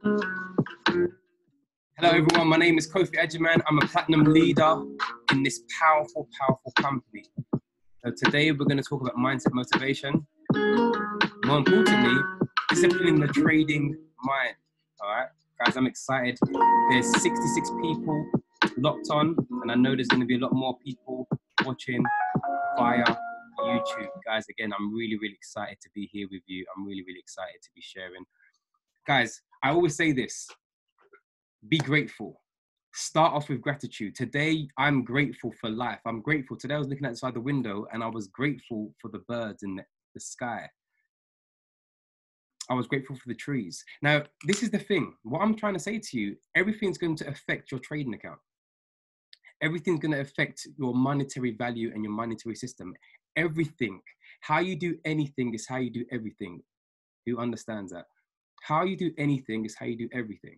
Hello everyone, my name is Kofi Edgerman. I'm a platinum leader in this powerful company. So today we're going to talk about mindset motivation. More importantly, disciplining the trading mind. All right, guys, I'm excited. There's 66 people locked on, and I know there's going to be a lot more people watching via YouTube. Guys, again, I'm really excited to be here with you. I'm really excited to be sharing. Guys, I always say this. Be grateful. Start off with gratitude. Today, I'm grateful for life. I'm grateful. Today, I was looking outside the window and I was grateful for the birds in the sky. I was grateful for the trees. Now, this is the thing. What I'm trying to say to you, everything's going to affect your trading account. Everything's going to affect your monetary value and your monetary system. Everything. How you do anything is how you do everything. Who understands that? How you do anything is how you do everything.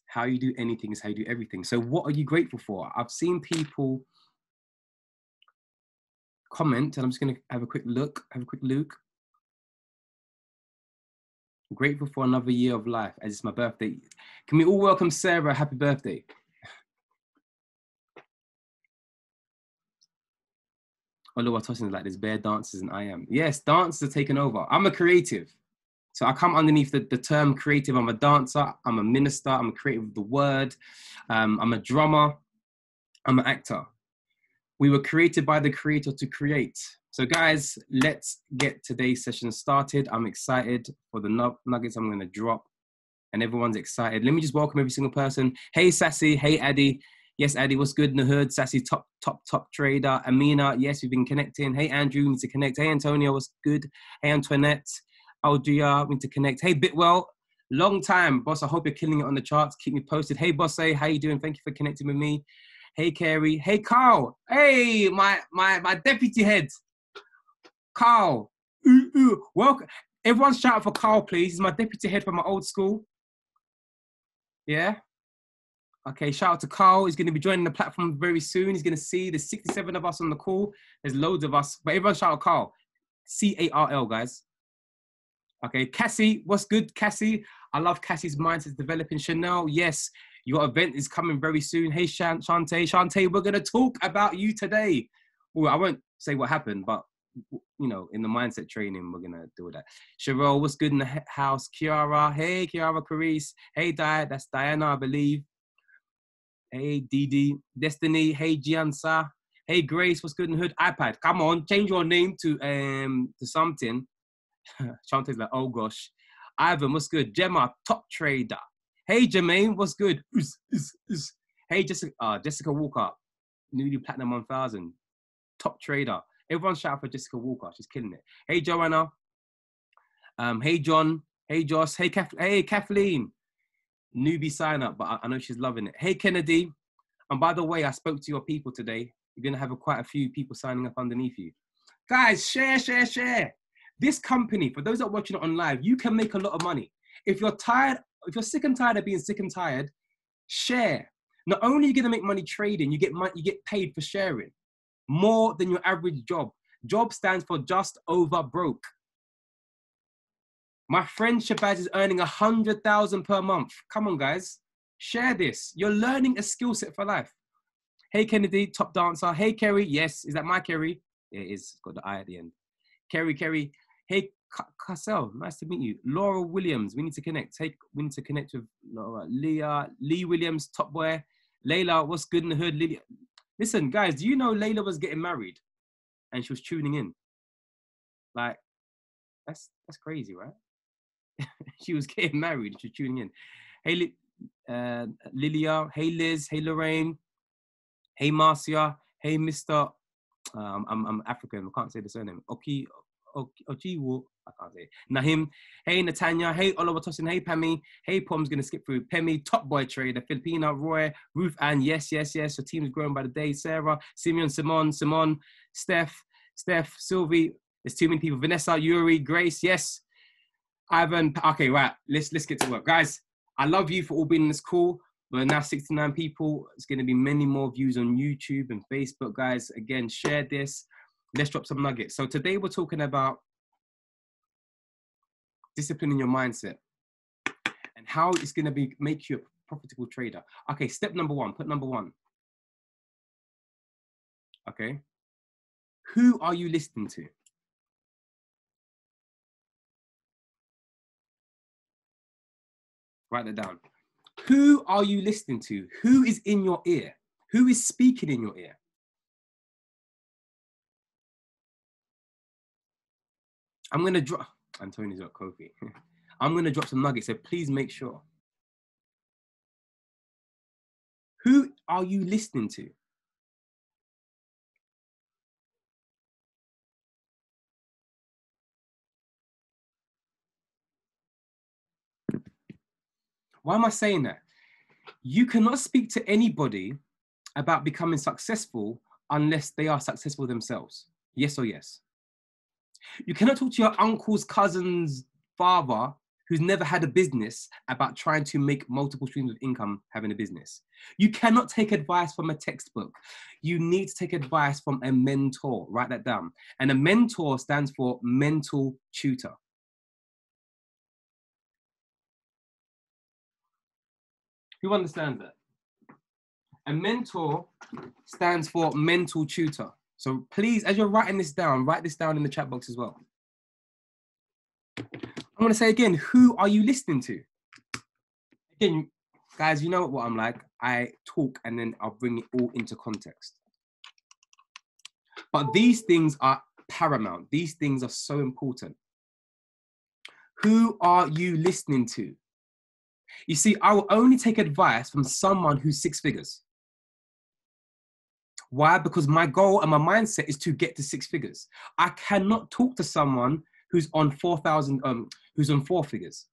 How you do anything is how you do everything. So what are you grateful for? I've seen people comment, and I'm just going to have a quick look. I'm grateful for another year of life, as it's my birthday. Can we all welcome Sarah? Happy birthday. Oliver Tosin is like, there's bare dancers and I am. Yes, dancers are taking over. I'm a creative. So I come underneath the term creative. I'm a dancer, I'm a minister, I'm a creative of the word, I'm a drummer, I'm an actor. We were created by the creator to create. So guys, let's get today's session started. I'm excited for the nuggets I'm gonna drop and everyone's excited. Let me just welcome every single person. Hey Sassy, hey Addy. Yes, Addy, what's good in the hood? Sassy, top trader. Amina, yes, we've been connecting. Hey Andrew, we need to connect. Hey Antonio, what's good? Hey Antoinette. Aldria, we need to connect. Hey, Bitwell, long time, boss. I hope you're killing it on the charts. Keep me posted. Hey, Bosse, how you doing? Thank you for connecting with me. Hey, Carrie. Hey, Carl. Hey, my deputy head. Carl. Welcome. Everyone shout out for Carl, please. He's my deputy head from my old school. Yeah? Okay, shout out to Carl. He's going to be joining the platform very soon. He's going to see there's 67 of us on the call. There's loads of us. But everyone shout out Carl. C-A-R-L, guys. Okay, Cassie, what's good, Cassie? I love Cassie's mindset developing. Chanel, yes, your event is coming very soon. Hey, Shantae, we're going to talk about you today. Well, I won't say what happened, but, you know, in the mindset training, we're going to do that. Cheryl, what's good in the house? Kiara, hey, Kiara Carice. Hey, that's Diana, I believe. Hey, Didi. Destiny, hey, Giansa. Hey, Grace, what's good in the hood? iPad, come on, change your name to something. Chante's like, oh gosh. Ivan, what's good? Gemma, top trader. Hey Jermaine, what's good? Hey Jessica Walker, newly platinum 1000, top trader. Everyone shout out for Jessica Walker, she's killing it. Hey Joanna, hey John, hey Josh, hey Kathleen, newbie sign up, but I know she's loving it. Hey Kennedy, and by the way, I spoke to your people today. You're gonna have quite a few people signing up underneath you. Guys, share. This company, for those that are watching it on live, you can make a lot of money. If you're tired, if you're sick and tired of being sick and tired, share. Not only are you going to make money trading, you get paid for sharing. More than your average job. Job stands for just over broke. My friend Shabazz is earning 100,000 per month. Come on, guys. Share this. You're learning a skill set for life. Hey, Kennedy, top dancer. Hey, Kerry. Yes, is that my Kerry? It is. It's got the I at the end. Kerry. Hey, Cassell, nice to meet you. Laura Williams, we need to connect. We need to connect with Laura. Lee Williams, top boy. Layla, what's good in the hood? Lily. Listen, guys, do you know Layla was getting married and she was tuning in? Like, that's crazy, right? She was getting married and she was tuning in. Hey, Lilia. Hey, Liz. Hey, Lorraine. Hey, Marcia. Hey, Mr. I'm African. I can't say the surname. Ochiwo, I can't say it. Nahim, hey Natanya, hey Oliver Tosin, hey Pammy, hey Pom's gonna skip through. Pemmy, top boy trader, Filipina, Roy, Ruth Ann, yes. Your team is growing by the day. Sarah, Simeon, Simon, Steph, Sylvie. There's too many people. Vanessa, Yuri, Grace, yes. Ivan, okay, right. Let's get to work, guys. I love you for all being in this call. We're now 69 people. It's going to be many more views on YouTube and Facebook, guys. Again, share this. Let's drop some nuggets. So today we're talking about discipline in your mindset, and how it's going to make you a profitable trader. Okay, step number one, put number one. Okay. Who are you listening to? Write that down. Who are you listening to? Who is in your ear? Who is speaking in your ear? I'm going to drop, Antonio's got Kofi. I'm going to drop some nuggets, so please make sure. Who are you listening to? Why am I saying that? You cannot speak to anybody about becoming successful unless they are successful themselves. Yes or yes? You cannot talk to your uncle's cousin's father who's never had a business about trying to make multiple streams of income having a business. You cannot take advice from a textbook. You need to take advice from a mentor. Write that down. And a mentor stands for mental tutor. Who understands that? A mentor stands for mental tutor. So please, as you're writing this down, write this down in the chat box as well. I'm going to say again, who are you listening to? Again, guys, you know what I'm like. I talk and then I'll bring it all into context. But these things are paramount. These things are so important. Who are you listening to? You see, I will only take advice from someone who's six figures. Why? Because my goal and my mindset is to get to six figures. I cannot talk to someone who's on 4,000, who's on four figures.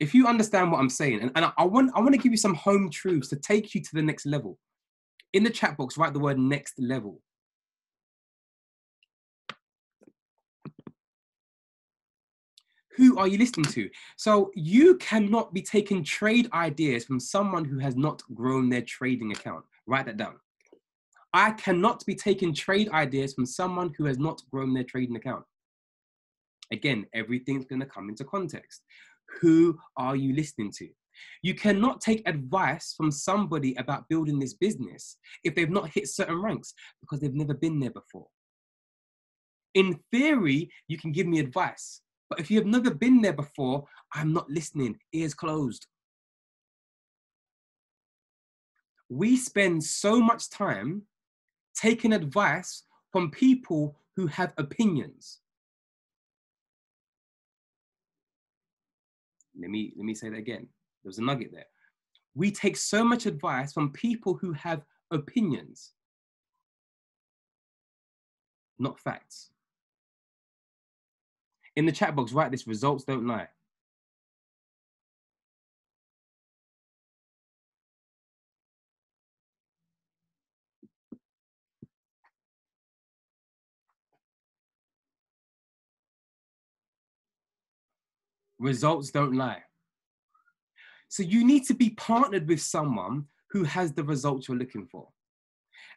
If you understand what I'm saying, and I want to give you some home truths to take you to the next level. In the chat box, write the word next level. Who are you listening to? So you cannot be taking trade ideas from someone who has not grown their trading account. Write that down. I cannot be taking trade ideas from someone who has not grown their trading account. Again, everything's going to come into context. Who are you listening to? You cannot take advice from somebody about building this business if they've not hit certain ranks because they've never been there before. In theory, you can give me advice, but if you have never been there before, I'm not listening, ears closed. We spend so much time taking advice from people who have opinions. Let me say that again. There was a nugget there. We take so much advice from people who have opinions, not facts. In the chat box, write this: results don't lie. Results don't lie. So you need to be partnered with someone who has the results you're looking for.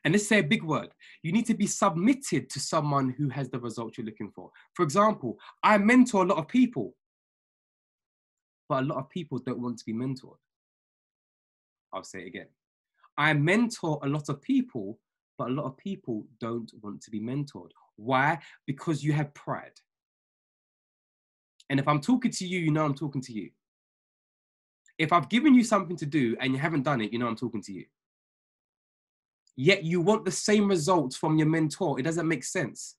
And let's say a big word. You need to be submitted to someone who has the results you're looking for. For example, I mentor a lot of people, but a lot of people don't want to be mentored. I'll say it again. I mentor a lot of people, but a lot of people don't want to be mentored. Why? Because you have pride. And if I'm talking to you, you know I'm talking to you. If I've given you something to do and you haven't done it, you know I'm talking to you. Yet you want the same results from your mentor. It doesn't make sense.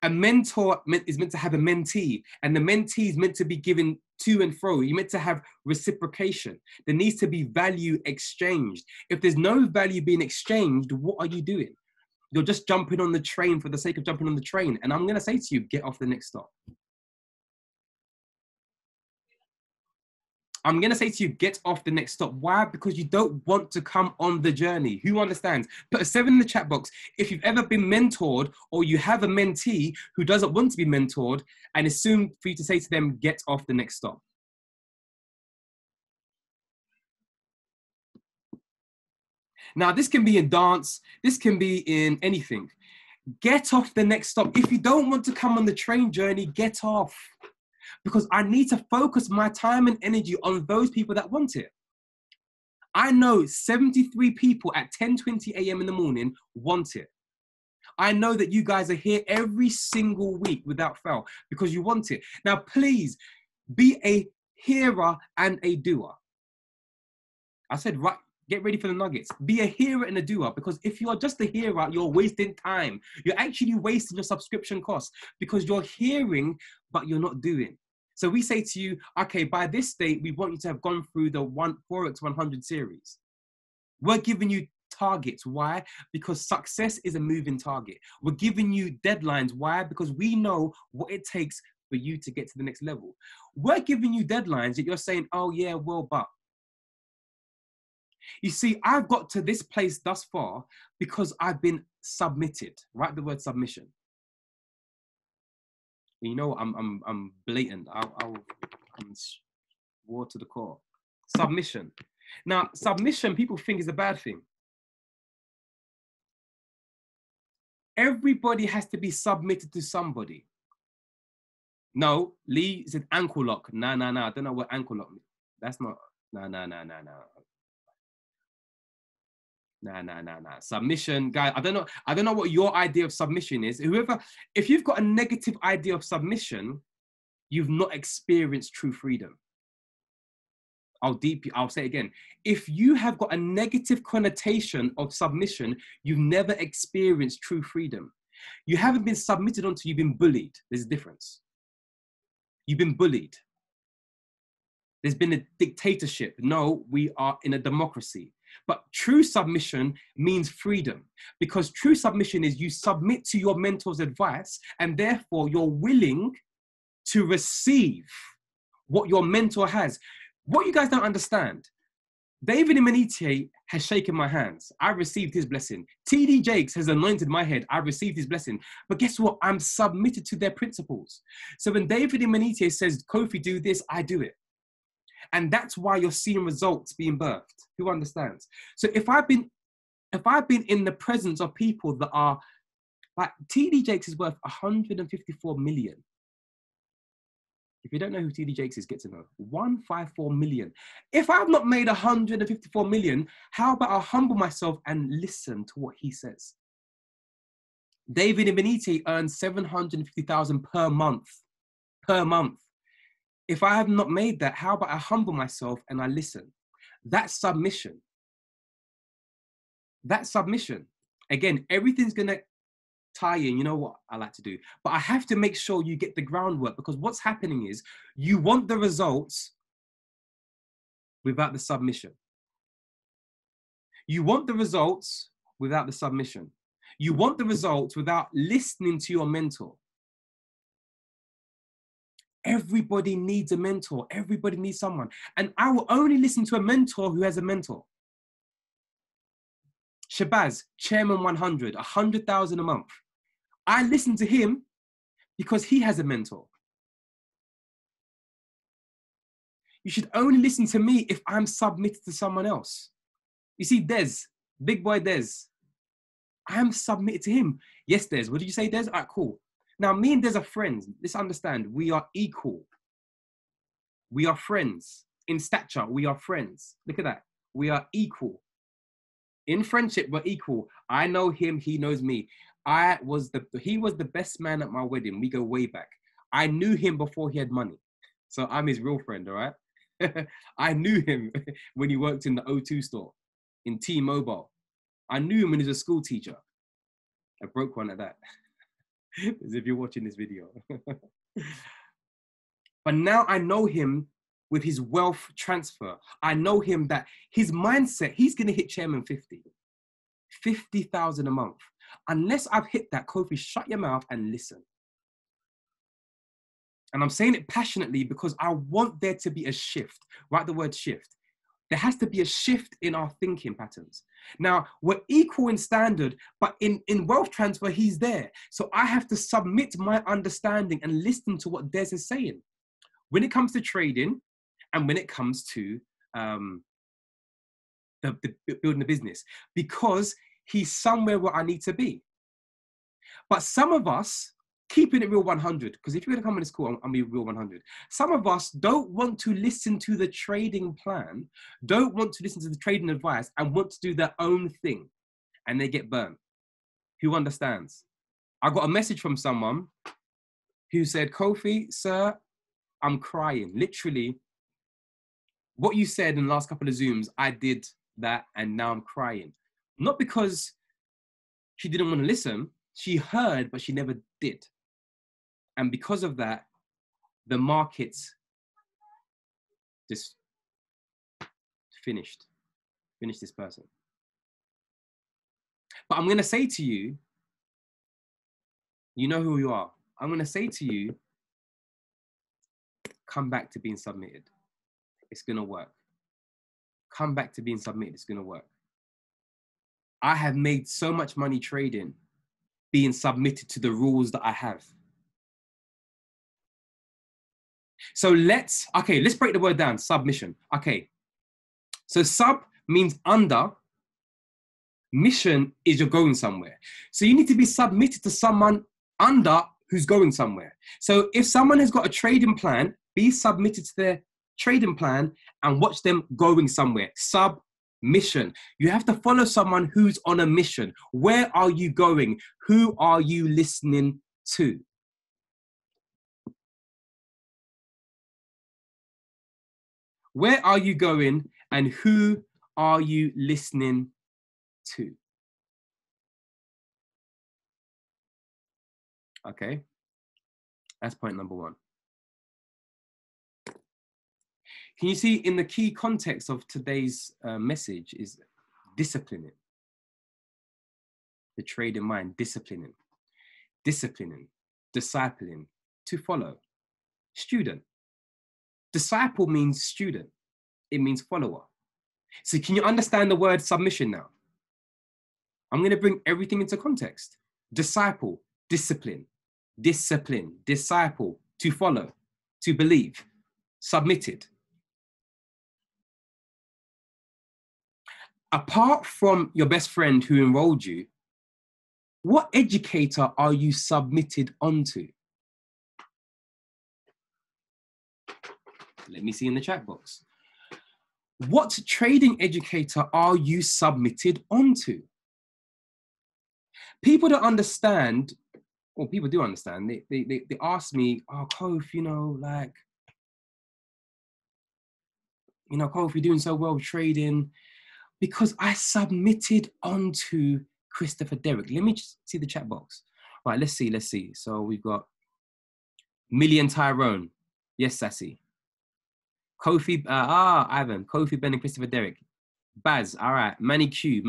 A mentor is meant to have a mentee, and the mentee is meant to be given to and fro. You're meant to have reciprocation. There needs to be value exchanged. If there's no value being exchanged, what are you doing? You're just jumping on the train for the sake of jumping on the train. And I'm going to say to you, get off the next stop. I'm going to say to you, get off the next stop. Why? Because you don't want to come on the journey. Who understands? Put a 7 in the chat box if you've ever been mentored or you have a mentee who doesn't want to be mentored, and it's soon for you to say to them, get off the next stop. Now, this can be in dance. This can be in anything. Get off the next stop. If you don't want to come on the train journey, get off. Because I need to focus my time and energy on those people that want it. I know 73 people at 10:20 a.m. in the morning want it. I know that you guys are here every single week without fail because you want it. Now, please be a hearer and a doer. I said, right, get ready for the nuggets. Be a hearer and a doer, because if you are just a hearer, you're wasting time. You're actually wasting your subscription costs because you're hearing, but you're not doing. So we say to you, okay, by this date, we want you to have gone through the Forex 100 series. We're giving you targets. Why? Because success is a moving target. We're giving you deadlines. Why? Because we know what it takes for you to get to the next level. We're giving you deadlines that you're saying, oh yeah, well, but. You see, I've got to this place thus far because I've been submitted. Write the word submission. You know, I'm blatant. I'm war to the core. Submission. Now, submission, people think is a bad thing. Everybody has to be submitted to somebody. No, Lee said ankle lock. No. I don't know what ankle lock means. That's not. No. Nah. Submission, guy. I don't know what your idea of submission is. If you've got a negative idea of submission, you've not experienced true freedom. I'll say it again. If you have got a negative connotation of submission, you've never experienced true freedom. You haven't been submitted until you've been bullied. There's a difference. You've been bullied. There's been a dictatorship. No, we are in a democracy. But true submission means freedom, because true submission is you submit to your mentor's advice and therefore you're willing to receive what your mentor has. What you guys don't understand, David Imanite has shaken my hands. I received his blessing. TD Jakes has anointed my head. I received his blessing. But guess what? I'm submitted to their principles. So when David Imanite says, Kofi, do this, I do it. And that's why you're seeing results being birthed. Who understands? So if I've been in the presence of people that are like TD Jakes is worth 154 million. If you don't know who TD Jakes is, get to know. 154 million. If I've not made 154 million, how about I humble myself and listen to what he says? David Imanite earns 750,000 per month. Per month. If I have not made that, how about I humble myself and I listen? That's submission. That's submission. Again, everything's going to tie in. You know what I like to do? But I have to make sure you get the groundwork, because what's happening is you want the results without the submission. You want the results without the submission. You want the results without listening to your mentor. Everybody needs a mentor. Everybody needs someone. And I will only listen to a mentor who has a mentor. Shabazz, Chairman 100,000 a month. I listen to him because he has a mentor. You should only listen to me if I'm submitted to someone else. You see, Des, big boy Des, I'm submitted to him. Yes, Des. What did you say, Des? All right, cool. Now, me and Des are friends. Let's understand, we are equal. We are friends. In stature, we are friends. Look at that. We are equal. In friendship, we're equal. I know him, he knows me. He was the best man at my wedding. We go way back. I knew him before he had money. So I'm his real friend, all right? I knew him when he worked in the O2 store, in T-Mobile. I knew him when he was a school teacher. I broke one at that. As if you're watching this video. But now I know him with his wealth transfer. I know him that his mindset, he's going to hit Chairman 50,000 a month. Unless I've hit that, Kofi, shut your mouth and listen. And I'm saying it passionately because I want there to be a shift. Write the word shift. There has to be a shift in our thinking patterns. Now, we're equal in standard, but in wealth transfer, he's there. So I have to submit my understanding and listen to what Des is saying. When it comes to trading and when it comes to building a business, because he's somewhere where I need to be. But some of us, keeping it real 100, because if you're going to come in this call, I'm be real 100. Some of us don't want to listen to the trading plan, don't want to listen to the trading advice, and want to do their own thing, and they get burnt. Who understands? I got a message from someone who said, Kofi, sir, I'm crying. Literally, what you said in the last couple of Zooms, I did that, and now I'm crying. Not because she didn't want to listen, she heard, but she never did. And because of that, the markets just finished this person. But I'm going to say to you, you know who you are. I'm going to say to you, come back to being submitted. It's going to work. Come back to being submitted. It's going to work. I have made so much money trading, being submitted to the rules that I have. So let's break the word down. Submission. Okay. So sub means under. Mission is you're going somewhere. So you need to be submitted to someone under who's going somewhere. So if someone has got a trading plan, be submitted to their trading plan and watch them going somewhere. Submission. You have to follow someone who's on a mission. Where are you going? Who are you listening to? Where are you going and who are you listening to? Okay, that's point number one. Can you see in the key context of today's message is disciplining. The trading mind, disciplining, discipling, to follow. Student. Disciple means student. It means follower. So can you understand the word submission now? I'm going to bring everything into context. Disciple, discipline, disciple, to follow, to believe, submitted. Apart from your best friend who enrolled you, what educator are you submitted onto? Let me see in the chat box. What trading educator are you submitted onto? People don't understand, or people do understand, they ask me, oh, Kof, Kof, you're doing so well trading, because I submitted onto Christopher Derrick. Let me just see the chat box. All right, let's see. So we've got Million Tyrone. Yes, Sassy. Kofi, Ivan, Kofi, Ben, and Christopher Derrick. Baz, all right. Manny Q.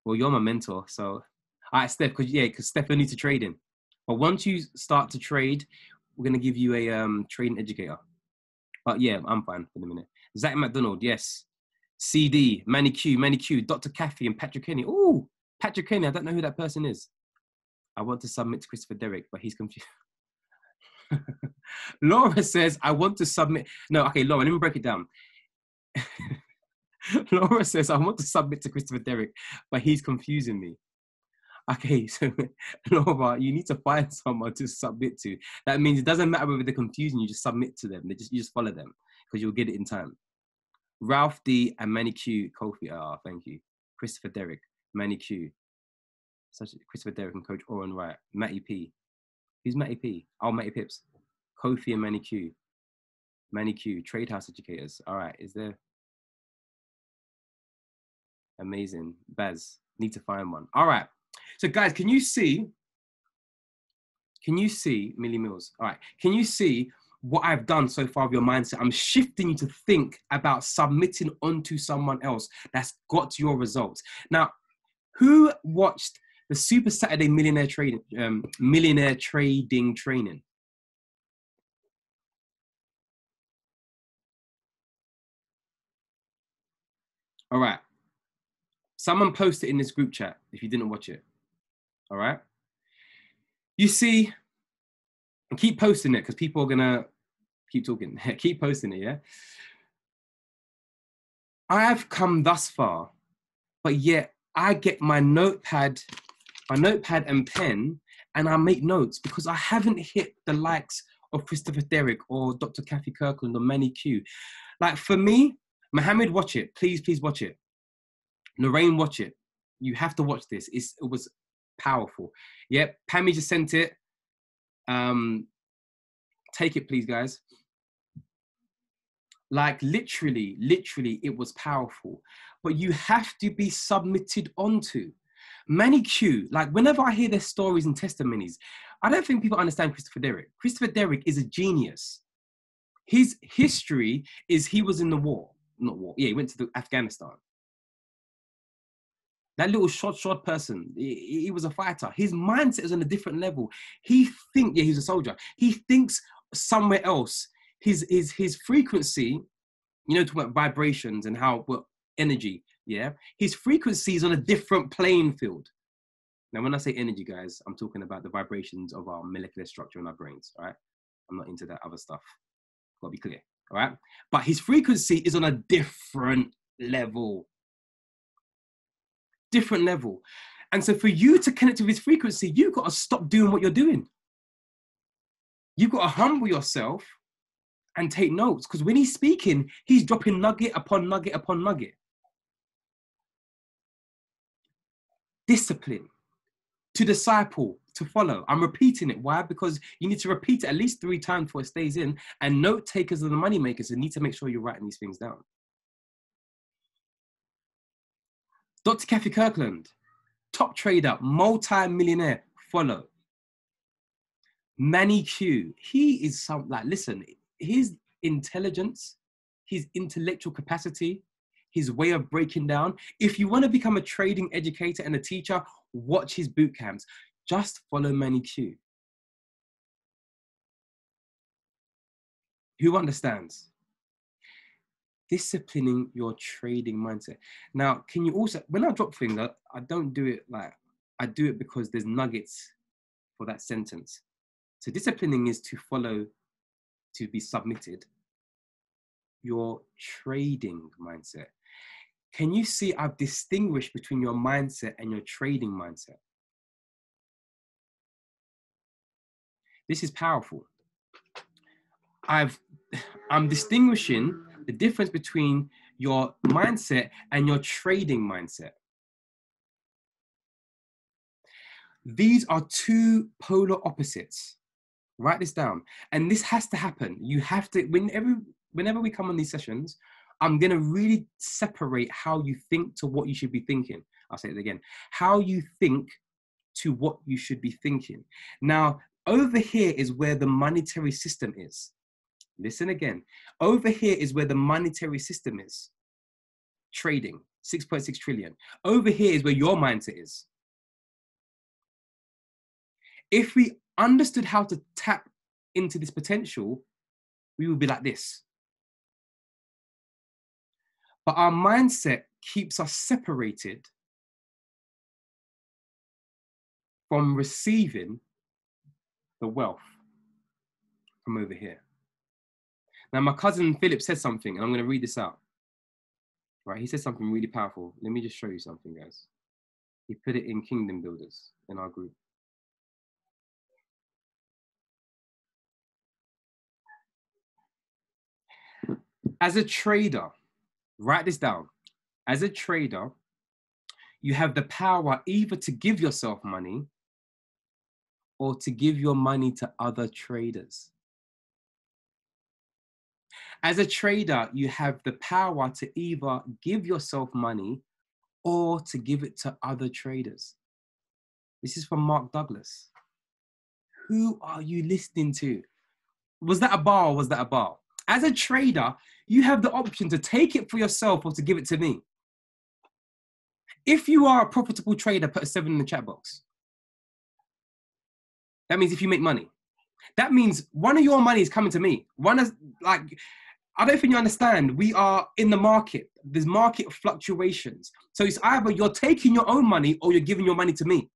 Well, you're my mentor, so. All right, Steph, because Steph are new to trading. But once you start to trade, we're going to give you a trading educator. But yeah, I'm fine for the minute. Zach McDonald, yes. CD, Manny Q, Dr. Kathy, and Patrick Kenny. Oh, Patrick Kenny, I don't know who that person is. I want to submit to Christopher Derrick, but he's confused. Laura says, I want to submit. No, okay, Laura, let me break it down. Laura says, I want to submit to Christopher Derrick, but he's confusing me. Okay, so Laura, you need to find someone to submit to. That means it doesn't matter whether they're confusing, you just submit to them. You just follow them because you'll get it in time. Ralph D and Manny Q, Kofi, thank you. Christopher Derrick, Manny Q. Christopher Derrick and Coach Oren Wright. Matty P. Who's Matty P? Oh, Matty Pips. Kofi and Manny Q. Manny Q, Trade House Educators. All right, is there? Amazing. Baz, need to find one. All right. So guys, can you see Millie Mills? All right. Can you see what I've done so far with your mindset? I'm shifting you to think about submitting onto someone else that's got your results. Now, who watched the Super Saturday Millionaire Trading training? All right. Someone post it in this group chat if you didn't watch it. All right. You see, and keep posting it because people are going to keep talking. Keep posting it, yeah? I have come thus far, but yet I get my notepad my notepad and pen, and I make notes because I haven't hit the likes of Christopher Derrick or Dr. Kathy Kirkland or Manny Q. Like for me, Mohammed, watch it. Please, please watch it. Lorraine, watch it. You have to watch this. It was powerful. Yep, Pammy just sent it. Take it, please, guys. Like literally, it was powerful. But you have to be submitted onto. Manny Q, like whenever I hear their stories and testimonies, I don't think people understand Christopher Derrick. Christopher Derrick is a genius. His history is he was in the war. Not war. Yeah, he went to Afghanistan. That little short person, he was a fighter. His mindset is on a different level. He's a soldier. He thinks somewhere else. His frequency, you know, talking about vibrations and how, well, energy, yeah? His frequency is on a different playing field. Now, when I say energy, guys, I'm talking about the vibrations of our molecular structure in our brains, all right? I'm not into that other stuff. Got to be clear, all right? But his frequency is on a different level. Different level. And so for you to connect with his frequency, you've got to stop doing what you're doing. You've got to humble yourself and take notes, because when he's speaking, he's dropping nugget upon nugget upon nugget. Discipline, to disciple, to follow. I'm repeating it. Why? Because you need to repeat it at least 3 times before it stays in. And note takers are the money makers and need to make sure you're writing these things down. Dr. Kathy Kirkland, top trader, multi-millionaire, follow. Manny Q, he is listen, his intelligence, his intellectual capacity, his way of breaking down. If you want to become a trading educator and a teacher, watch his boot camps. Just follow Manny Q. Who understands? Disciplining your trading mindset. Now, can you also, when I drop things, I don't do it I do it because there's nuggets for that sentence. So disciplining is to follow, to be submitted. Your trading mindset. Can you see I've distinguished between your mindset and your trading mindset? This is powerful. I'm distinguishing the difference between your mindset and your trading mindset. These are 2 polar opposites. Write this down. And this has to happen. You have to, whenever we come on these sessions, I'm going to really separate how you think to what you should be thinking. I'll say it again. How you think to what you should be thinking. Now, over here is where the monetary system is. Listen again. Over here is where the monetary system is. Trading, 6.6 trillion. Over here is where your mindset is. If we understood how to tap into this potential, we would be like this. But our mindset keeps us separated from receiving the wealth from over here. Now, my cousin Philip said something, and I'm going to read this out. Right, he said something really powerful. Let me just show you something, guys. He put it in Kingdom Builders in our group. As a trader, write this down. As a trader, you have the power either to give yourself money or to give your money to other traders. As a trader, you have the power to either give yourself money or to give it to other traders. This is from Mark Douglas. Who are you listening to? Was that a bar or was that a bar? As a trader, you have the option to take it for yourself or to give it to me. If you are a profitable trader, put a 7 in the chat box. That means if you make money. That means one of your money is coming to me. I don't think you understand. We are in the market. There's market fluctuations. So it's either you're taking your own money or you're giving your money to me.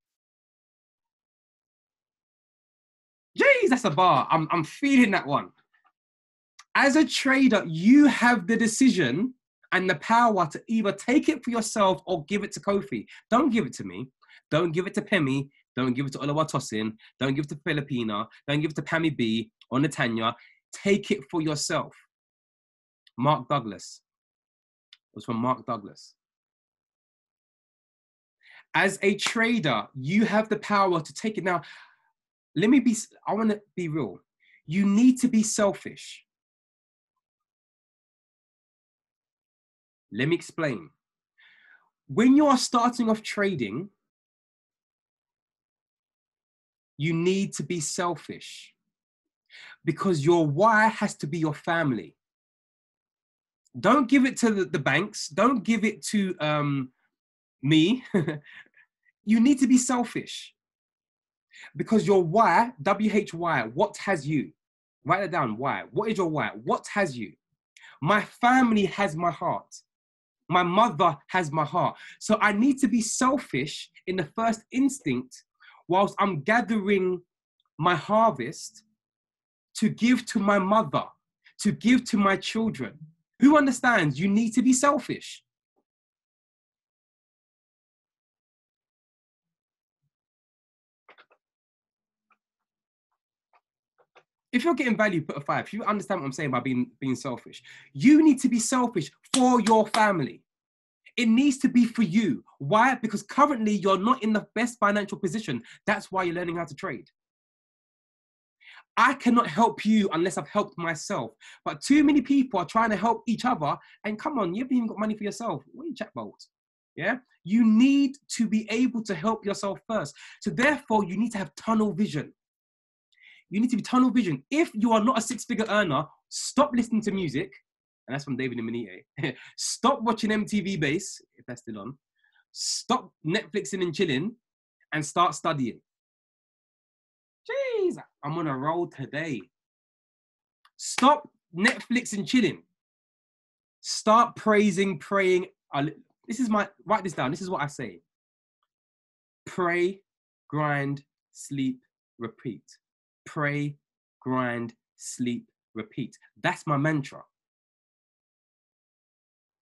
Jeez, that's a bar. I'm feeling that one. As a trader, you have the decision and the power to either take it for yourself or give it to Kofi. Don't give it to me. Don't give it to Pemi. Don't give it to Oluwatosin. Don't give it to Filipina. Don't give it to Pammy B or Natanya. Take it for yourself. Mark Douglas. It was from Mark Douglas. As a trader, you have the power to take it. Now, I want to be real. You need to be selfish. Let me explain. When you are starting off trading, you need to be selfish because your why has to be your family. Don't give it to the banks. Don't give it to me. You need to be selfish because your why, W-H-Y, what has you? Write it down, why. What is your why? What has you? My family has my heart. My mother has my heart. So I need to be selfish in the first instinct whilst I'm gathering my harvest to give to my mother, to give to my children. Who understands you need to be selfish? If you're getting value, put a 5. If you understand what I'm saying by being selfish, you need to be selfish for your family. It needs to be for you. Why? Because currently you're not in the best financial position. That's why you're learning how to trade. I cannot help you unless I've helped myself. But too many people are trying to help each other. And come on, you haven't even got money for yourself. What are you chat about? Yeah? You need to be able to help yourself first. So therefore, you need to have tunnel vision. You need to be tunnel vision. If you are not a 6-figure earner, stop listening to music. And that's from David and Manite. Stop watching MTV Base, if that's still on. Stop Netflixing and chilling and start studying. Jeez, I'm on a roll today. Stop Netflix and chilling. Start praising, praying. Write this down. This is what I say. Pray, grind, sleep, repeat. Pray, grind, sleep, repeat. That's my mantra.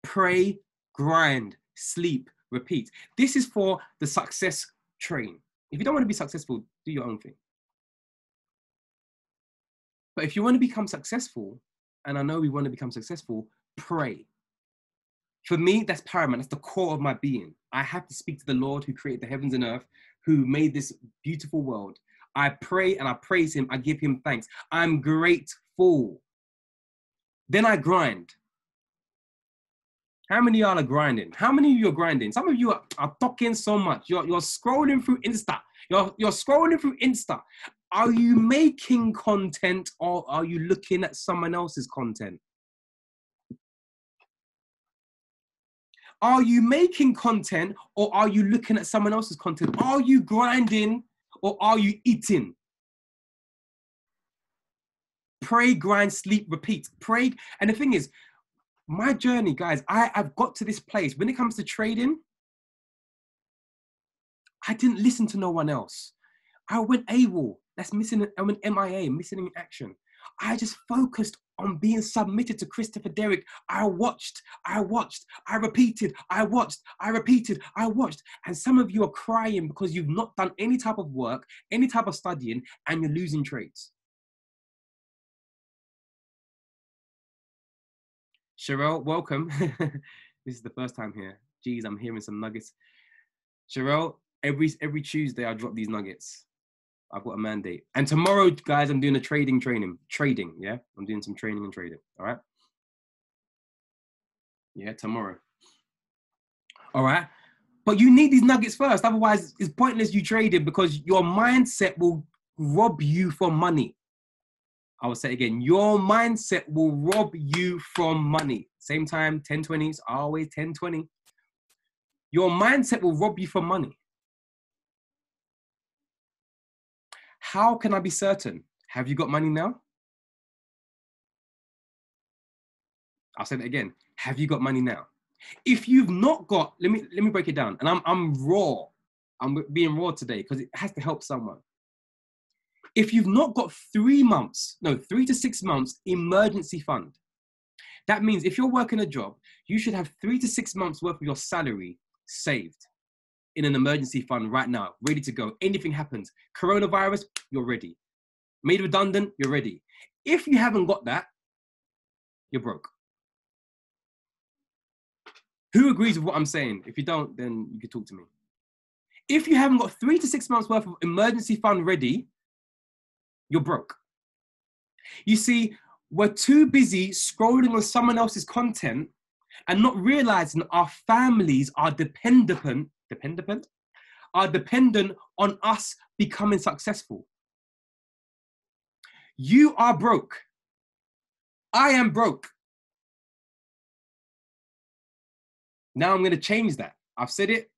Pray, grind, sleep, repeat. This is for the success train. If you don't want to be successful, do your own thing. But if you want to become successful, and I know we want to become successful, pray. For me, that's paramount. That's the core of my being. I have to speak to the Lord who created the heavens and earth, who made this beautiful world. I pray and I praise him. I give him thanks. I'm grateful. Then I grind. How many of y'all are grinding? How many of you are grinding? Some of you are talking so much. You're scrolling through Insta. You're scrolling through Insta. Are you making content or are you looking at someone else's content? Are you making content or are you looking at someone else's content? Are you grinding or are you eating? Pray, grind, sleep, repeat. Pray. And the thing is, my journey, guys, I've got to this place. When it comes to trading, I didn't listen to no one else. I went AWOL. That's missing. I went MIA, missing in action. I just focused on being submitted to Christopher Derrick. I watched, I repeated, I watched, I repeated, I watched. And some of you are crying because you've not done any type of work, any type of studying, and you're losing trades. Sherelle, welcome. This is the first time here. Geez, I'm hearing some nuggets. Sherelle, every Tuesday I drop these nuggets. I've got a mandate. And tomorrow, guys, I'm doing a trading, yeah? I'm doing some training and trading, all right? Yeah, tomorrow. All right? But you need these nuggets first. Otherwise, it's pointless you trading because your mindset will rob you from money. I will say it again. Your mindset will rob you from money. Same time, 10-20s, always 10-20. Your mindset will rob you from money. How can I be certain? Have you got money now? I'll say that again. Have you got money now? If you've not got, let me break it down. And I'm raw. I'm being raw today because it has to help someone. If you've not got 3 to 6 months emergency fund, that means if you're working a job, you should have 3 to 6 months worth of your salary saved. in an emergency fund right now, ready to go. Anything happens. Coronavirus, you're ready. Made redundant, you're ready. If you haven't got that, you're broke. Who agrees with what I'm saying? If you don't, then you can talk to me. If you haven't got 3 to 6 months worth of emergency fund ready, you're broke. You see, we're too busy scrolling on someone else's content and not realizing our families are dependent on us becoming successful. You are broke. I am broke. Now I'm going to change that. I've said it.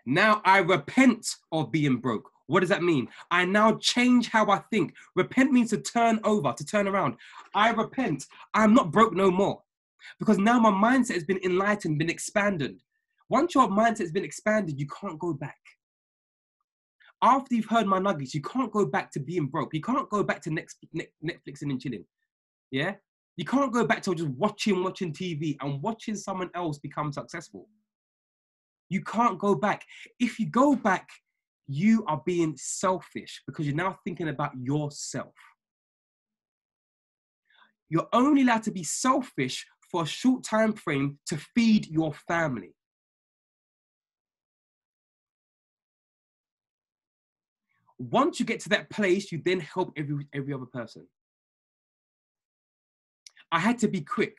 Now I repent of being broke. What does that mean? I now change how I think. Repent means to turn over, to turn around. I repent. I'm not broke no more. Because now my mindset has been enlightened, been expanded. Once your mindset has been expanded, you can't go back. After you've heard my nuggets, you can't go back to being broke. You can't go back to Netflix and chilling. Yeah? You can't go back to just watching TV and watching someone else become successful. You can't go back. If you go back, you are being selfish because you're now thinking about yourself. You're only allowed to be selfish for a short time frame to feed your family. Once you get to that place, you then help every other person. I had to be quick.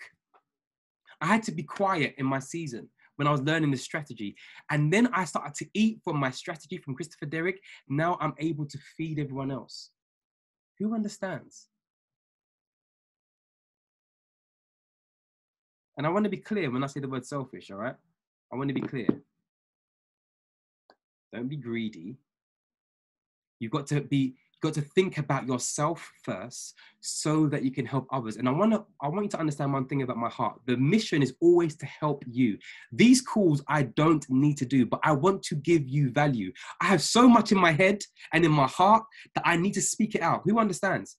I had to be quiet in my season when I was learning the strategy. And then I started to eat from my strategy from Christopher Derrick. Now I'm able to feed everyone else. Who understands? And I want to be clear when I say the word selfish, all right? I want to be clear. Don't be greedy. You've got to think about yourself first so that you can help others. And I want you to understand one thing about my heart. The mission is always to help you. These calls I don't need to do, but I want to give you value. I have so much in my head and in my heart that I need to speak it out. Who understands?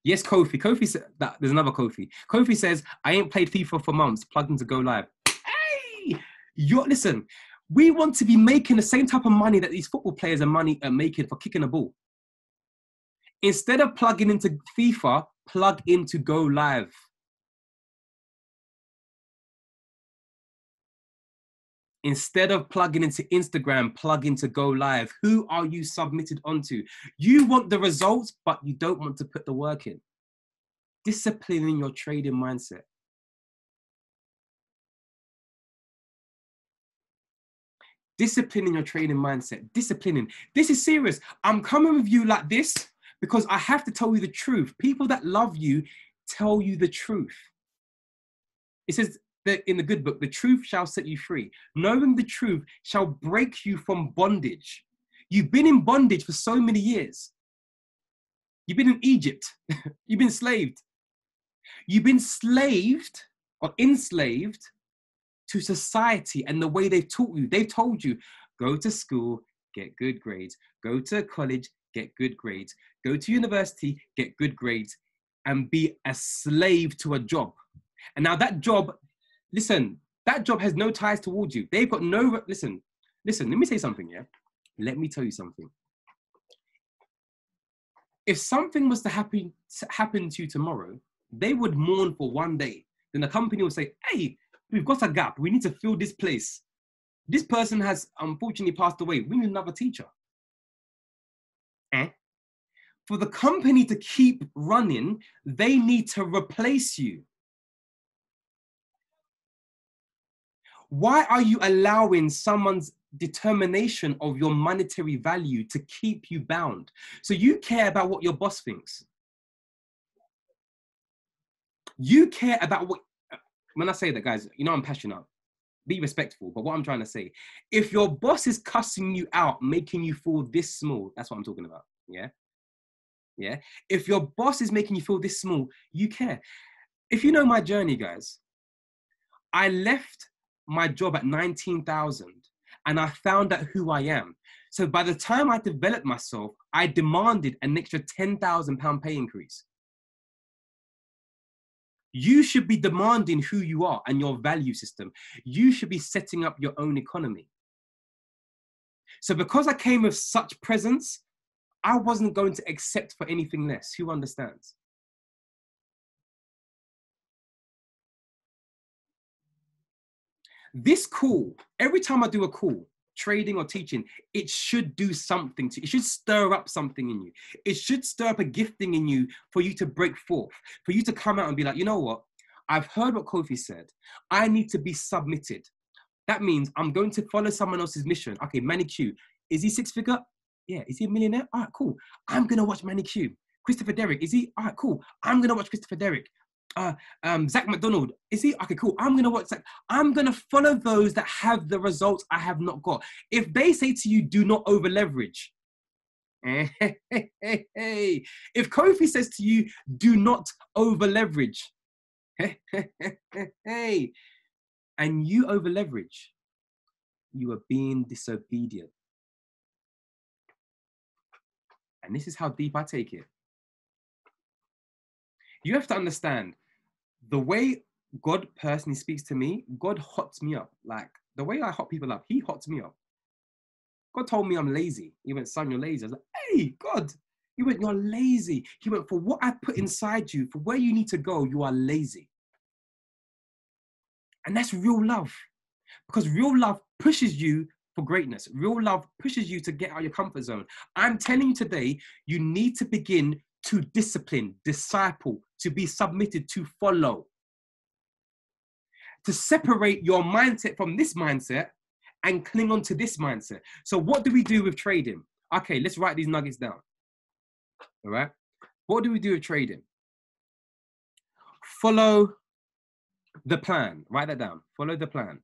Yes, Kofi. Kofi said that. There's another Kofi. Kofi says, I ain't played FIFA for months, plugged in to go live. Hey, listen, we want to be making the same type of money that these football players are making for kicking a ball. Instead of plugging into FIFA, plug into go live. Instead of plugging into Instagram, plug into go live. Who are you submitted onto? You want the results, but you don't want to put the work in. Disciplining your trading mindset. Disciplining your trading mindset. Disciplining. This is serious. I'm coming with you like this because I have to tell you the truth. People that love you tell you the truth. It says that in the good book, the truth shall set you free. Knowing the truth shall break you from bondage. You've been in bondage for so many years. You've been in Egypt. You've been enslaved. You've been enslaved to society and the way they've taught you. They've told you, go to school, get good grades. Go to college, get good grades. Go to university, get good grades, and be a slave to a job. And now that job, listen, that job has no ties towards you. They've got no, listen, let me say something, yeah? Let me tell you something. If something was to happen to you tomorrow, they would mourn for one day. Then the company would say, hey, we've got a gap. We need to fill this place. This person has unfortunately passed away. We need another teacher. For the company to keep running, they need to replace you. Why are you allowing someone's determination of your monetary value to keep you bound? So you care about what your boss thinks. You care about what, when I say that, guys, you know I'm passionate. Be respectful, but what I'm trying to say, if your boss is cussing you out, making you feel this small, that's what I'm talking about, yeah? Yeah? If your boss is making you feel this small, you care. If you know my journey, guys, I left my job at 19,000 and I found out who I am. So by the time I developed myself, I demanded an extra £10,000 pay increase. You should be demanding who you are and your value system. You should be setting up your own economy. So because I came with such presence, I wasn't going to accept for anything less. Who understands? This call, every time I do a call, trading or teaching, it should do something to you. It should stir up something in you. It should stir up a gifting in you for you to break forth, for you to come out and be like, you know what? I've heard what Kofi said. I need to be submitted. That means I'm going to follow someone else's mission. Okay, Manny Q. Is he six figure? Yeah. Is he a millionaire? All right, cool. I'm going to watch Manny Q. Christopher Derrick. Is he? All right, cool. I'm going to watch Christopher Derrick. Zach McDonald. Is he? Okay, cool. I'm going to watch Zach. I'm going to follow those that have the results I have not got. If they say to you, do not over leverage. If Kofi says to you, do not over leverage. And you over leverage, you are being disobedient. And this is how deep I take it. You have to understand the way God personally speaks to me. God hots me up. Like the way I hot people up, he hots me up. God told me I'm lazy. He went, son, you're lazy. I was like, hey, God. He went, you're lazy. He went, for what I put inside you, for where you need to go, you are lazy. And that's real love. Because real love pushes you for greatness. Real love pushes you to get out of your comfort zone. I'm telling you today, you need to begin to discipline, disciple, to be submitted, to follow. To separate your mindset from this mindset and cling on to this mindset. So what do we do with trading? Okay, let's write these nuggets down. All right. What do we do with trading? Follow the plan. Write that down. Follow the plan.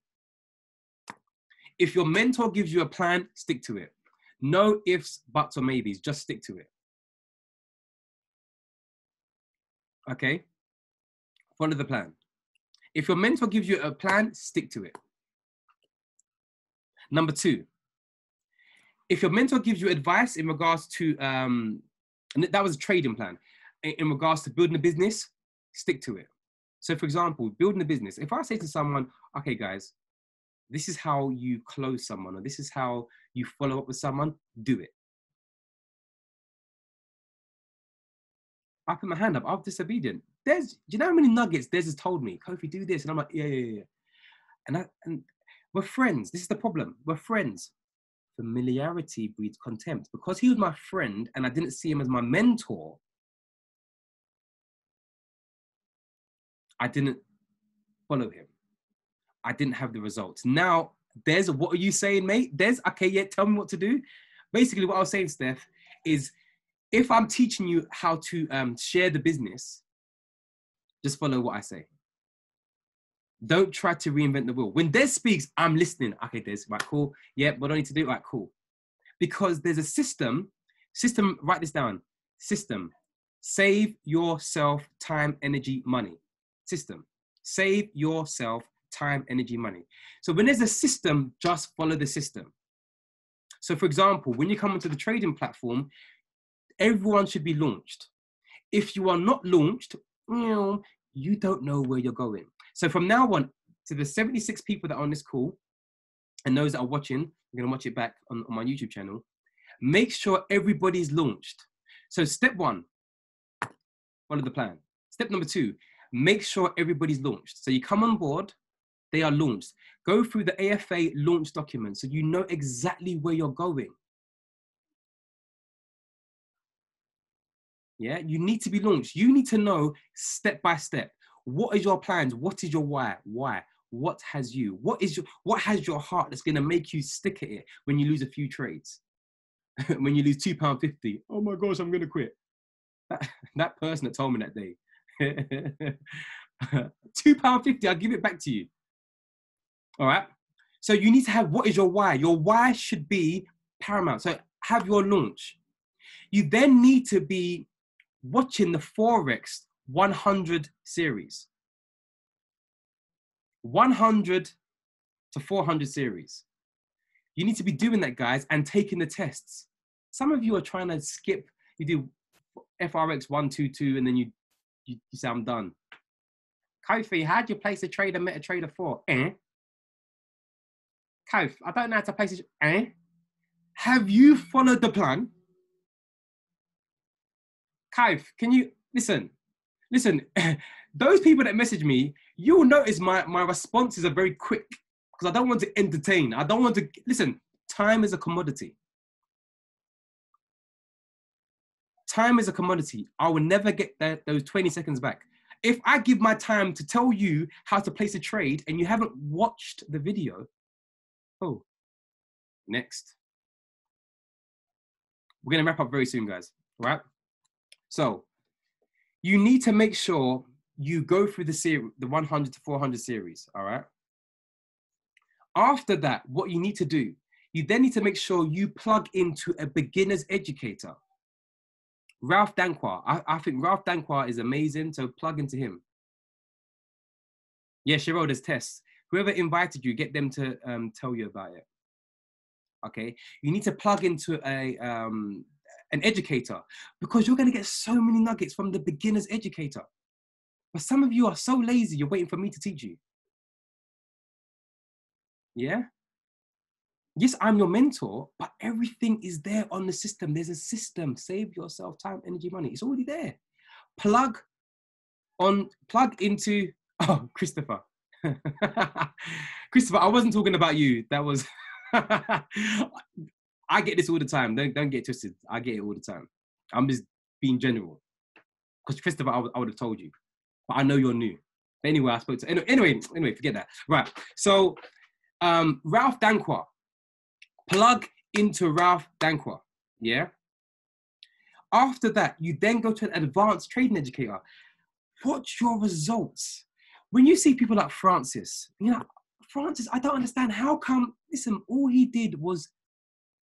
If your mentor gives you a plan, stick to it. No ifs, buts, or maybes. Just stick to it. Okay? Follow the plan. If your mentor gives you a plan, stick to it. Number 2, if your mentor gives you advice in regards to, and that was a trading plan, in regards to building a business, stick to it. So for example, building a business, if I say to someone, okay guys, this is how you close someone, or this is how you follow up with someone, do it. I put my hand up, I'm disobedient. Do you know how many nuggets Des has told me? Kofi, do this. And I'm like, yeah. And we're friends. This is the problem. We're friends. Familiarity breeds contempt. Because he was my friend and I didn't see him as my mentor, I didn't follow him. I didn't have the results. Now, Des, what are you saying, mate? Des, okay, yeah, tell me what to do. Basically, what I was saying, Steph, is if I'm teaching you how to share the business, just follow what I say. Don't try to reinvent the wheel. When Des speaks, I'm listening. Okay, Des, right, cool. Yeah, what do I need to do? Right, cool. Because there's a system, write this down. System, save yourself time, energy, money. System, save yourself time, energy, money. So when there's a system, just follow the system. So for example, when you come onto the trading platform, everyone should be launched. If you are not launched, you don't know where you're going. So from now on, to the 76 people that are on this call, and those that are watching, I'm going to watch it back on my YouTube channel, make sure everybody's launched. So step 1, follow the plan. Step number 2, make sure everybody's launched. So you come on board, they are launched. Go through the AFA launch document so you know exactly where you're going. Yeah, you need to be launched. You need to know step by step. What is your plans? What is your why? Why? What has you? What has your heart that's going to make you stick at it when you lose a few trades? When you lose £2.50, oh my gosh, I'm going to quit. That person that told me that day, £2.50, I'll give it back to you. All right. So you need to have, what is your why? Your why should be paramount. So have your launch. You then need to be watching the Forex 100 series. 100 to 400 series. You need to be doing that, guys, and taking the tests. Some of you are trying to skip. You do FRX 122, and then you say, I'm done. Kofi, how do you place a trader, MetaTrader 4? Kof, I don't know how to place it. Have you followed the plan? Kof, can you listen? Listen, those people that message me, you'll notice my responses are very quick because I don't want to entertain. I don't want to listen. Time is a commodity. Time is a commodity. I will never get those 20 seconds back. If I give my time to tell you how to place a trade and you haven't watched the video, oh, next. We're going to wrap up very soon, guys. All right? So you need to make sure you go through the series, the 100 to 400 series. All right? After that, what you need to do, you then need to make sure you plug into a beginner's educator. Ralph Danquah. I think Ralph Danquah is amazing, so plug into him. Yeah, Cheryl, there's tests. Whoever invited you, get them to tell you about it. Okay, you need to plug into an educator because you're going to get so many nuggets from the beginner's educator. But some of you are so lazy, you're waiting for me to teach you. Yeah? Yes, I'm your mentor, but everything is there on the system. There's a system. Save yourself time, energy, money. It's already there. Plug into, oh, Christopher. Christopher, I wasn't talking about you. That was, I get this all the time. Don't get twisted. I get it all the time. I'm just being general. Because Christopher, I would have told you. But I know you're new. But anyway, I spoke to, anyway, forget that. Right. So, Ralph Danquah. Plug into Ralph Danquah. Yeah. After that, you then go to an advanced trading educator. Watch your results. When you see people like Francis, Francis, I don't understand how come, listen, all he did was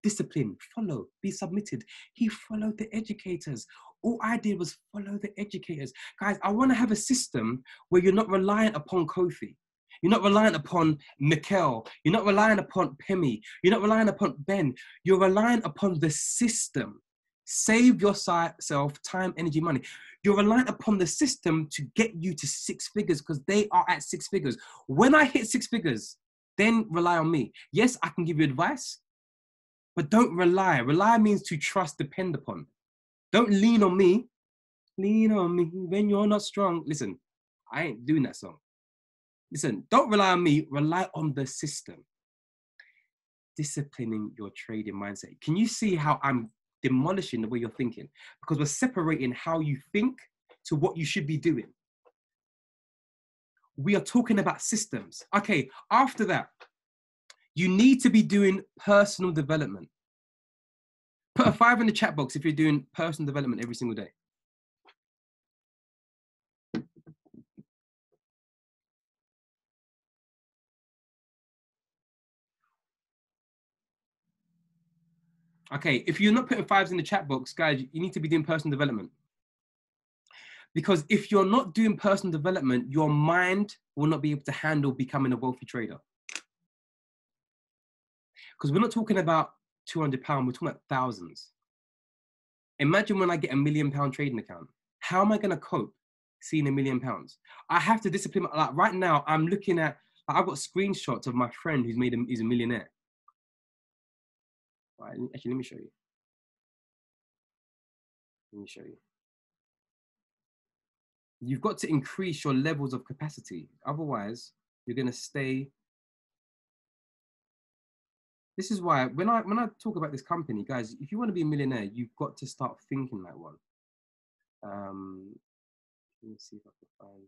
discipline, follow, be submitted. He followed the educators. All I did was follow the educators. Guys, I want to have a system where you're not reliant upon Kofi. You're not reliant upon Mikkel. You're not reliant upon Pemi. You're not reliant upon Ben. You're reliant upon the system. Save yourself time, energy, money. You're reliant upon the system to get you to 6 figures because they are at 6 figures. When I hit 6 figures, then rely on me. Yes, I can give you advice, but don't rely. Rely means to trust, depend upon. Don't lean on me. Lean on me when you're not strong. Listen, I ain't doing that song. Listen, don't rely on me. Rely on the system. Disciplining your trading mindset. Can you see how I'm demolishing the way you're thinking? Because we're separating how you think to what you should be doing. We are talking about systems. Okay, after that, you need to be doing personal development. Put a 5 in the chat box if you're doing personal development every single day. Okay, if you're not putting 5s in the chat box, guys, you need to be doing personal development. Because if you're not doing personal development, your mind will not be able to handle becoming a wealthy trader. Because we're not talking about £200, we're talking about thousands. Imagine when I get £1 million trading account. How am I going to cope seeing £1 million? I have to discipline. Like right now, I'm looking at, I've got screenshots of my friend who's a millionaire. Right, actually, let me show you. Let me show you. You've got to increase your levels of capacity. Otherwise, you're going to stay. This is why when I talk about this company, guys, if you want to be a millionaire, you've got to start thinking like one. Let me see if I can find.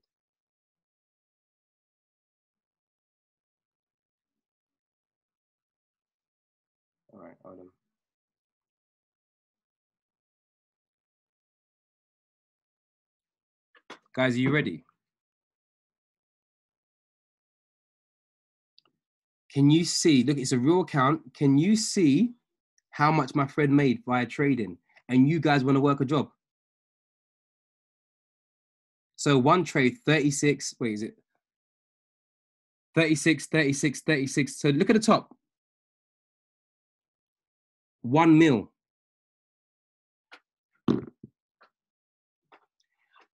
All right, hold on. Guys, are you ready? Can you see? Look, it's a real account. Can you see how much my friend made via trading? And you guys want to work a job? So one trade, 36. Wait, is it 36, 36, 36? So look at the top. 1 mil.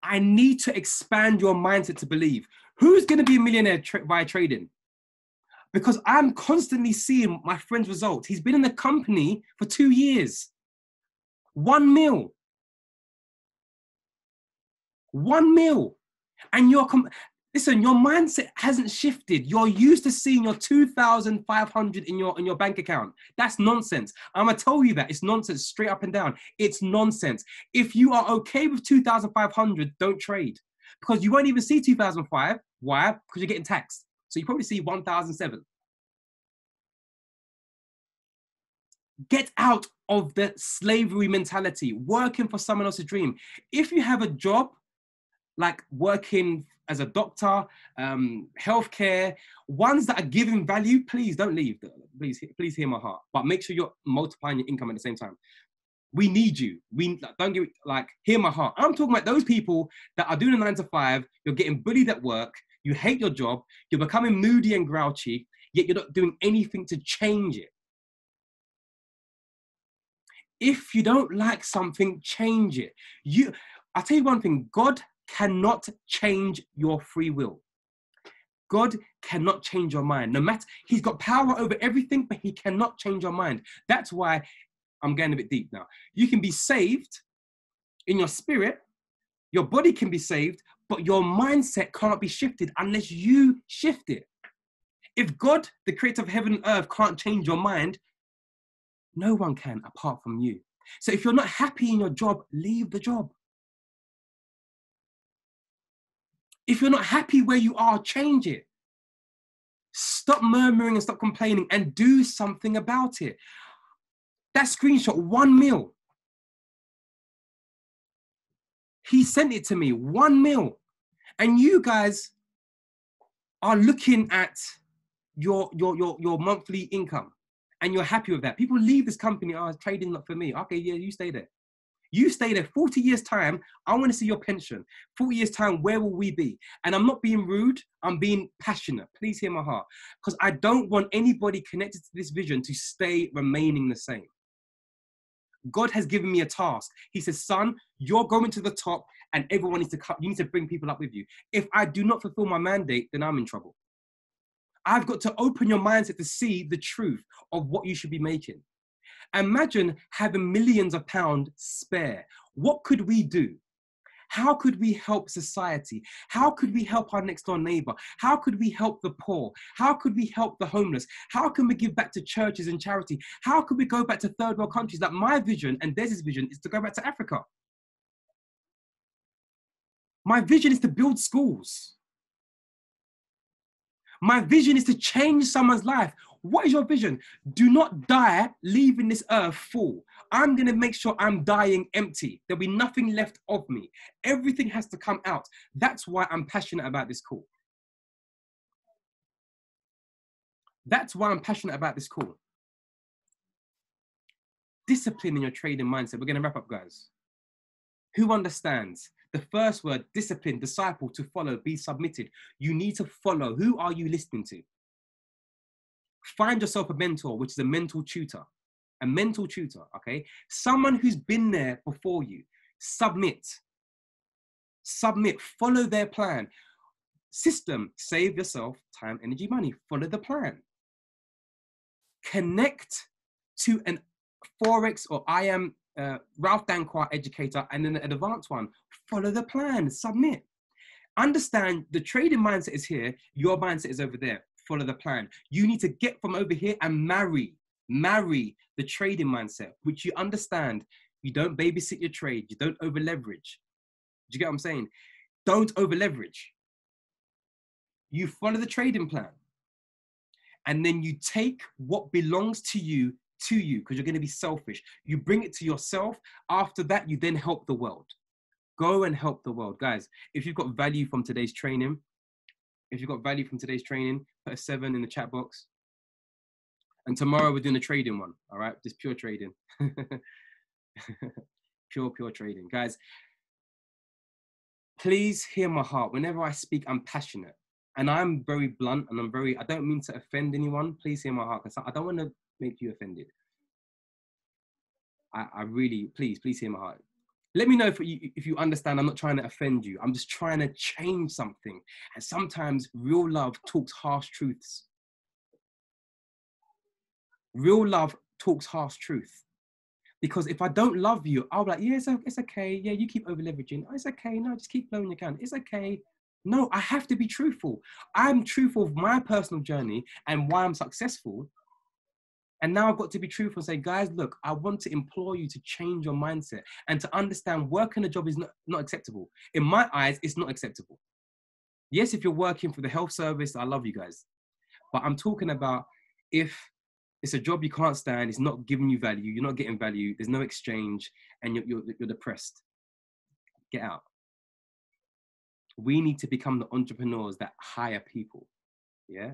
I need to expand your mindset to believe. Who's going to be a millionaire via trading? Because I'm constantly seeing my friend's results. He's been in the company for 2 years. 1 mil. 1 mil. And listen, your mindset hasn't shifted. You're used to seeing your 2,500 in your bank account. That's nonsense. I'm gonna tell you that it's nonsense, straight up and down. It's nonsense. If you are okay with 2,500, don't trade, because you won't even see 2,005. Why? Because you're getting taxed. So you probably see 1,007. Get out of the slavery mentality, working for someone else's dream. If you have a job, like working as a doctor, healthcare, ones that are giving value, please don't leave. Please hear my heart. But make sure you're multiplying your income at the same time. We need you. Don't give hear my heart. I'm talking about those people that are doing a 9 to 5. You're getting bullied at work. You hate your job. You're becoming moody and grouchy, yet you're not doing anything to change it. If you don't like something, change it. I'll tell you one thing, God cannot change your free will. God cannot change your mind. No matter, he's got power over everything, but he cannot change your mind. That's why I'm going a bit deep now. You can be saved in your spirit, your body can be saved, but your mindset can't be shifted unless you shift it. If God, the creator of heaven and earth, can't change your mind, no one can apart from you. So if you're not happy in your job, leave the job. If you're not happy where you are, change it. Stop murmuring and stop complaining and do something about it. That screenshot, 1 mil. He sent it to me, 1 mil. And you guys are looking at your monthly income and you're happy with that. People leave this company, trading not for me. Okay, yeah, you stay there. You stay there. 40 years time, I want to see your pension. 40 years time, where will we be? And I'm not being rude, I'm being passionate. Please hear my heart. Because I don't want anybody connected to this vision to stay remaining the same. God has given me a task. He says, son, you're going to the top and everyone needs to come. You need to bring people up with you. If I do not fulfill my mandate, then I'm in trouble. I've got to open your mindset to see the truth of what you should be making. Imagine having millions of pounds spare. What could we do? How could we help society? How could we help our next door neighbor? How could we help the poor? How could we help the homeless? How can we give back to churches and charity? How could we go back to third world countries? Like my vision and Desi's vision is to go back to Africa. My vision is to build schools. My vision is to change someone's life. What is your vision? Do not die leaving this earth full. I'm going to make sure I'm dying empty. There'll be nothing left of me. Everything has to come out. That's why I'm passionate about this call. That's why I'm passionate about this call. Discipline in your trading mindset. We're going to wrap up, guys. Who understands? The first word, discipline, disciple, to follow, be submitted. You need to follow. Who are you listening to? Find yourself a mentor, which is a mental tutor. A mental tutor, okay? Someone who's been there before you. Submit. Submit. Follow their plan. System, save yourself time, energy, money. Follow the plan. Connect to an Forex or Ralph Danquah educator and then an advanced one. Follow the plan. Submit. Understand the trading mindset is here. Your mindset is over there. Follow the plan. You need to get from over here and marry the trading mindset, which you understand. You don't babysit your trade. You don't over leverage. Do you get what I'm saying? Don't over leverage. You follow the trading plan. And then you take what belongs to you, because you're going to be selfish. You bring it to yourself. After that, you then help the world. Go and help the world. Guys, if you've got value from today's training, put a 7 in the chat box. And tomorrow we're doing a trading one, all right? Just pure trading. pure trading. Guys, please hear my heart. Whenever I speak, I'm passionate. And I'm very blunt and I don't mean to offend anyone. Please hear my heart, because I don't want to make you offended. I really, please hear my heart. Let me know if you understand. I'm not trying to offend you. I'm just trying to change something. And sometimes real love talks harsh truths. Real love talks harsh truth. Because if I don't love you, I'll be like, yeah, it's okay. Yeah, you keep over leveraging. Oh, it's okay. No, just keep blowing your gun. It's okay. No, I have to be truthful. I'm truthful of my personal journey and why I'm successful. And now I've got to be truthful and say, guys, look, I want to implore you to change your mindset and to understand working a job is not acceptable. In my eyes, it's not acceptable. Yes, if you're working for the health service, I love you guys. But I'm talking about if it's a job you can't stand, it's not giving you value, you're not getting value, there's no exchange, and you're depressed. Get out. We need to become the entrepreneurs that hire people. Yeah?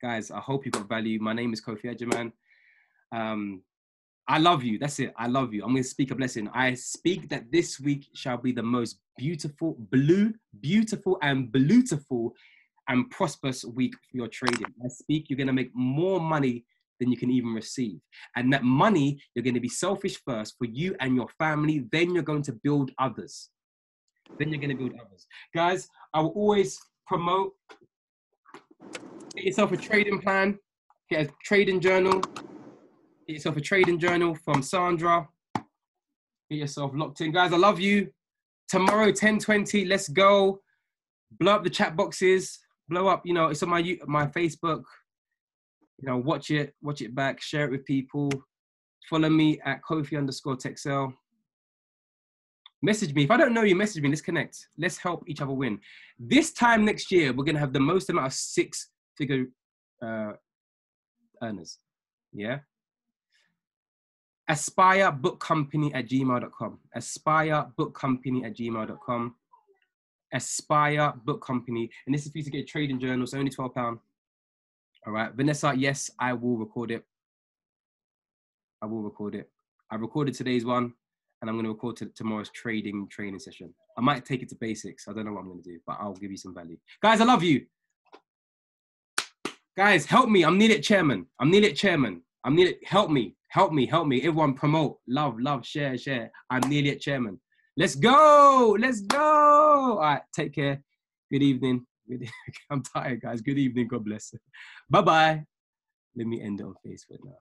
Guys, I hope you got value. My name is Kofi Ejiman. I love you. That's it. I love you. I'm going to speak a blessing. I speak that this week shall be the most beautiful and prosperous week for your trading. I speak you're going to make more money than you can even receive. And that money, you're going to be selfish first for you and your family. Then you're going to build others. Guys, I will always promote, get yourself a trading plan, get a trading journal. Get yourself a trading journal from Sandra. Get yourself locked in. Guys, I love you. Tomorrow, 10:20, let's go. Blow up the chat boxes. Blow up, it's on my Facebook. Watch it back, share it with people. Follow me at Kofi_Texel. Message me. If I don't know you, message me. Let's connect. Let's help each other win. This time next year, we're going to have the most amount of 6-figure earners. Yeah? aspirebookcompany@gmail.com. aspirebookcompany@gmail.com. Aspire Book Company. And this is for you to get a trading journal. It's only £12. All right. Vanessa, yes, I will record it. I recorded today's one, and I'm going to record tomorrow's training session. I might take it to basics. I don't know what I'm going to do, but I'll give you some value. Guys, I love you. Guys, help me. I'm needed chairman. Help me. Everyone promote, love, share. I'm nearly at chairman. Let's go. All right, take care. Good evening. I'm tired, guys. Good evening. God bless. Bye-bye. Let me end it on Facebook now.